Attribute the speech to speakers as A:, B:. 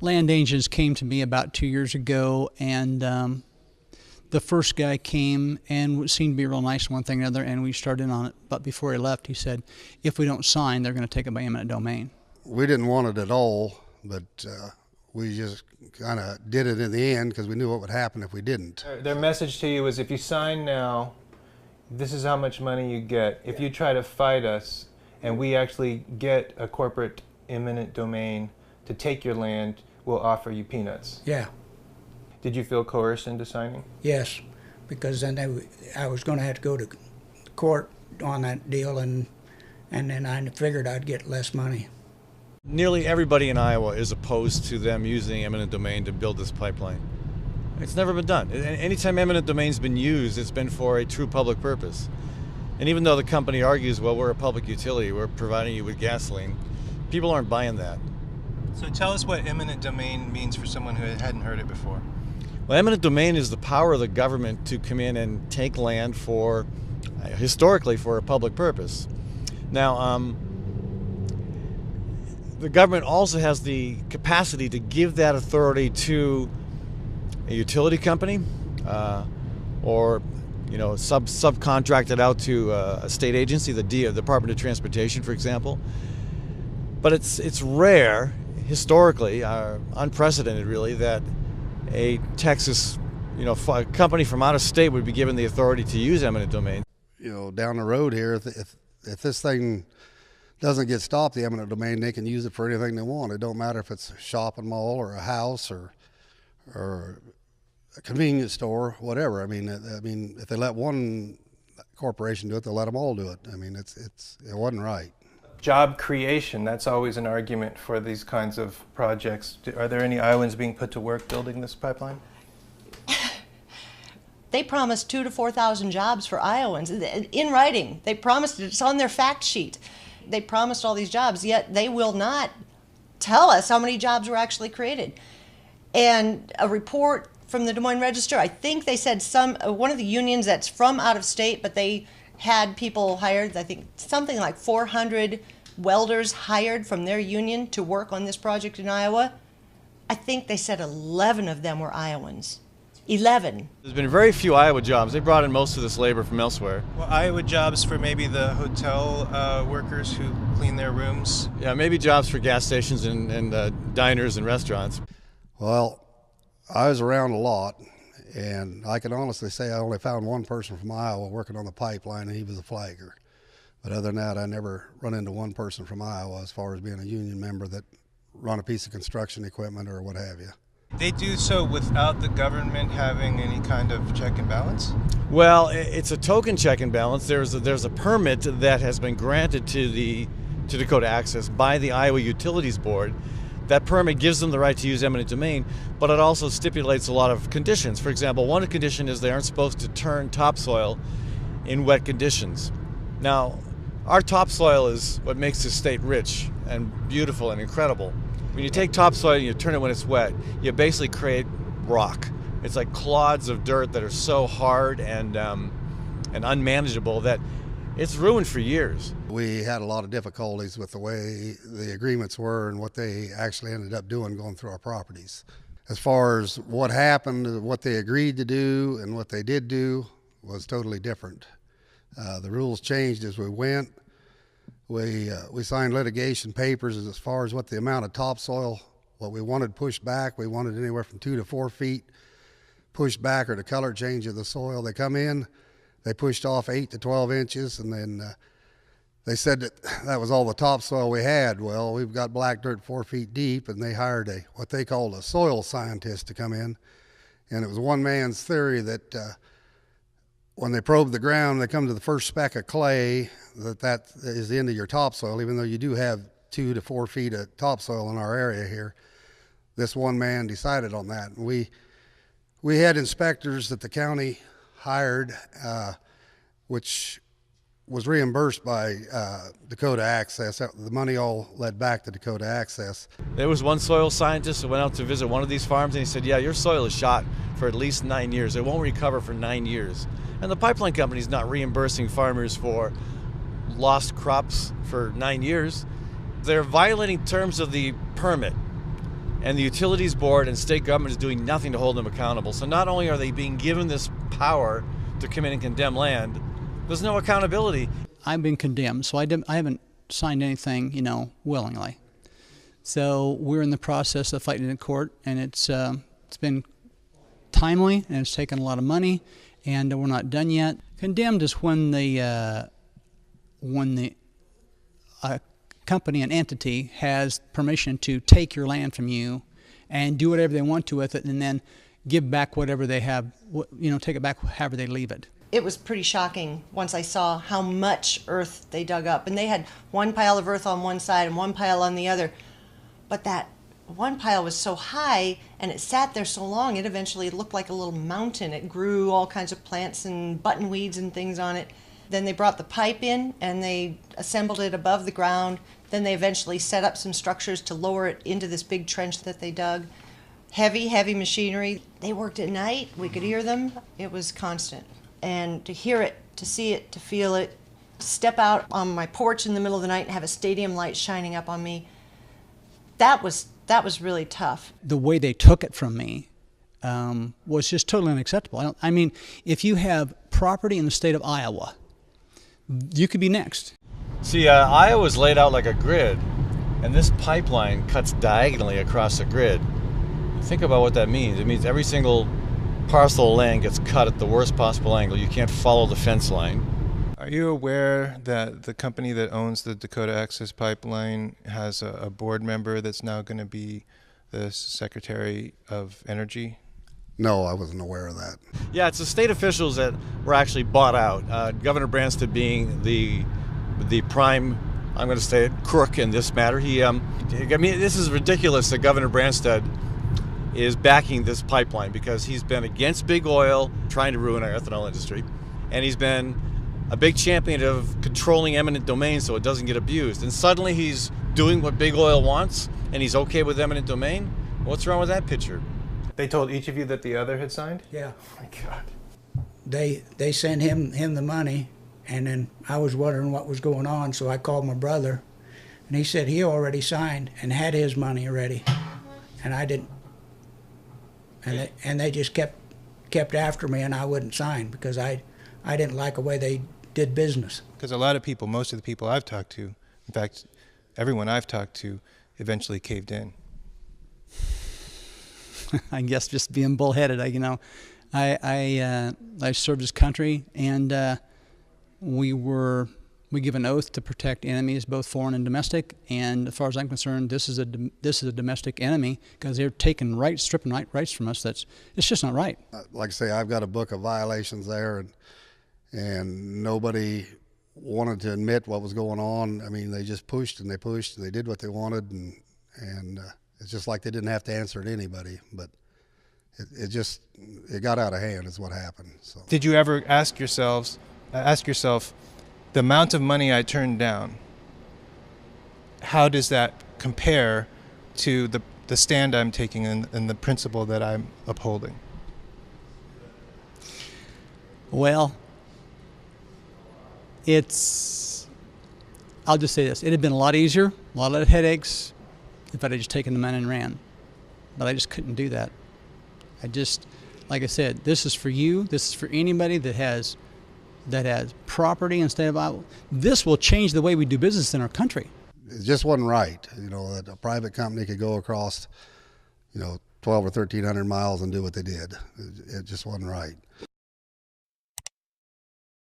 A: land agents came to me about 2 years ago, and the first guy came and seemed to be real nice, one thing or another, and we started on it. But before he left, he said, if we don't sign, they're going to take it by eminent domain.
B: We didn't want it at all, but we just kind of did it in the end because we knew what would happen if we didn't.
C: Their message to you was, if you sign now, this is how much money you get. If you try to fight us and we actually get a corporate eminent domain to take your land, we'll offer you peanuts.
D: Yeah.
C: Did you feel coerced into signing?
D: Yes, because then I was going to have to go to court on that deal, and then I figured I'd get less money.
E: Nearly everybody in Iowa is opposed to them using eminent domain to build this pipeline. It's never been done. Anytime eminent domain's been used, it's been for a true public purpose. And even though the company argues, well, we're a public utility, we're providing you with gasoline, people aren't buying that.
C: So tell us what eminent domain means for someone who hadn't heard it before.
E: Well, eminent domain is the power of the government to come in and take land for, historically, for a public purpose. Now, the government also has the capacity to give that authority to a utility company, or subcontract it out to a state agency, the Department of Transportation, for example. But it's rare, historically, unprecedented really, that a Texas, a company from out of state would be given the authority to use eminent domain.
B: Down the road here, if this thing doesn't get stopped, the eminent domain, they can use it for anything they want. It don't matter if it's a shopping mall or a house or a convenience store, whatever. I mean, if they let one corporation do it, they'll let them all do it. I mean, it wasn't right.
C: Job creation, that's always an argument for these kinds of projects. Are there any Iowans being put to work building this pipeline?
F: They promised 2,000 to 4,000 jobs for Iowans in writing. They promised it. It's on their fact sheet. They promised all these jobs, yet they will not tell us how many jobs were actually created. And a report from the Des Moines Register, I think they said one of the unions that's from out of state, but they had people hired, I think something like 400 welders hired from their union to work on this project in Iowa. I think they said 11 of them were Iowans. 11.
E: There's been very few Iowa jobs. They brought in most of this labor from elsewhere.
C: Well, Iowa jobs for maybe the hotel workers who clean their rooms?
E: Yeah, maybe jobs for gas stations and diners and restaurants.
B: Well, I was around a lot, and I can honestly say I only found one person from Iowa working on the pipeline, and he was a flagger. But other than that, I never run into one person from Iowa as far as being a union member that run a piece of construction equipment or what have you.
C: They do so without the government having any kind of check and balance?
E: Well, it's a token check and balance. There's a permit that has been granted to Dakota Access by the Iowa Utilities Board. That permit gives them the right to use eminent domain, but it also stipulates a lot of conditions. For example, one condition is they aren't supposed to turn topsoil in wet conditions. Now, our topsoil is what makes this state rich and beautiful and incredible. When you take topsoil and you turn it when it's wet, you basically create rock. It's like clods of dirt that are so hard and unmanageable that it's ruined for years.
B: We had a lot of difficulties with the way the agreements were and what they actually ended up doing going through our properties. As far as what happened, what they agreed to do and what they did do was totally different. The rules changed as we went. We signed litigation papers as far as what the amount of topsoil, what we wanted pushed back. We wanted anywhere from 2 to 4 feet pushed back, or the color change of the soil. They come in, they pushed off 8 to 12 inches, and then they said that was all the topsoil we had. Well, we've got black dirt 4 feet deep, and they hired what they called a soil scientist to come in. And it was one man's theory that when they probe the ground, they come to the first speck of clay, that is the end of your topsoil, even though you do have 2 to 4 feet of topsoil in our area here. This one man decided on that. And we had inspectors that the county hired, which was reimbursed by Dakota Access. The money all led back to Dakota Access.
E: There was one soil scientist who went out to visit one of these farms, and he said, yeah, your soil is shot for at least 9 years. It won't recover for 9 years. And the pipeline company's not reimbursing farmers for lost crops for 9 years. They're violating terms of the permit. And the utilities board and state government is doing nothing to hold them accountable. So not only are they being given this power to come in and condemn land, there's no accountability.
A: I've been condemned, so I haven't signed anything, willingly. So we're in the process of fighting in court, and it's been timely, and it's taken a lot of money, and we're not done yet. Condemned is when the company, an entity, has permission to take your land from you and do whatever they want to with it, and then give back whatever they have, take it back however they leave it.
F: It was pretty shocking once I saw how much earth they dug up. And they had one pile of earth on one side and one pile on the other. But that one pile was so high and it sat there so long, it eventually looked like a little mountain. It grew all kinds of plants and buttonweeds and things on it. Then they brought the pipe in and they assembled it above the ground. Then they eventually set up some structures to lower it into this big trench that they dug. Heavy, heavy machinery. They worked at night. We could hear them. It was constant. And to hear it, to see it, to feel it, step out on my porch in the middle of the night and have a stadium light shining up on me, that was really tough.
A: The way they took it from me was just totally unacceptable. If you have property in the state of Iowa, you could be next.
E: See, Iowa's laid out like a grid, and this pipeline cuts diagonally across the grid. Think about what that means. It means every single parcel of land gets cut at the worst possible angle. You can't follow the fence line.
C: Are you aware that the company that owns the Dakota Access Pipeline has a board member that's now going to be the Secretary of Energy?
B: No, I wasn't aware of that.
E: Yeah, it's the state officials that were actually bought out. Governor Branstad being the prime, I'm going to say it, crook in this matter. This is ridiculous that Governor Branstad is backing this pipeline because he's been against big oil, trying to ruin our ethanol industry, and he's been a big champion of controlling eminent domain so it doesn't get abused. And suddenly he's doing what big oil wants, and he's okay with eminent domain? What's wrong with that picture?
C: They told each of you that the other had signed?
D: Yeah.
C: Oh my God.
D: They sent him the money, and then I was wondering what was going on, so I called my brother, and he said he already signed and had his money already, and I didn't. And they just kept after me, and I wouldn't sign because I didn't like the way they did business.
C: Because a lot of people, most of the people I've talked to, in fact, everyone I've talked to, eventually caved in.
A: I guess just being bullheaded. I served this country, and we give an oath to protect enemies, both foreign and domestic. And as far as I'm concerned, this is a domestic enemy because they're taking rights, stripping rights from us. It's just not right.
B: Like I say, I've got a book of violations there, and nobody wanted to admit what was going on. I mean, they just pushed and they did what they wanted, and it's just like they didn't have to answer to anybody. But it got out of hand is what happened. So.
C: Did you ever ask yourself, the amount of money I turned down, how does that compare to the stand I'm taking and the principle that I'm upholding?
A: Well, I'll just say this. It had been a lot easier, a lot of headaches if I'd have just taken the money and ran. But I just couldn't do that. Like I said, this is for you. This is for anybody that has property in the state of Iowa. This will change the way we do business in our country.
B: It just wasn't right, that a private company could go across, 12 or 1,300 miles and do what they did. It just wasn't right.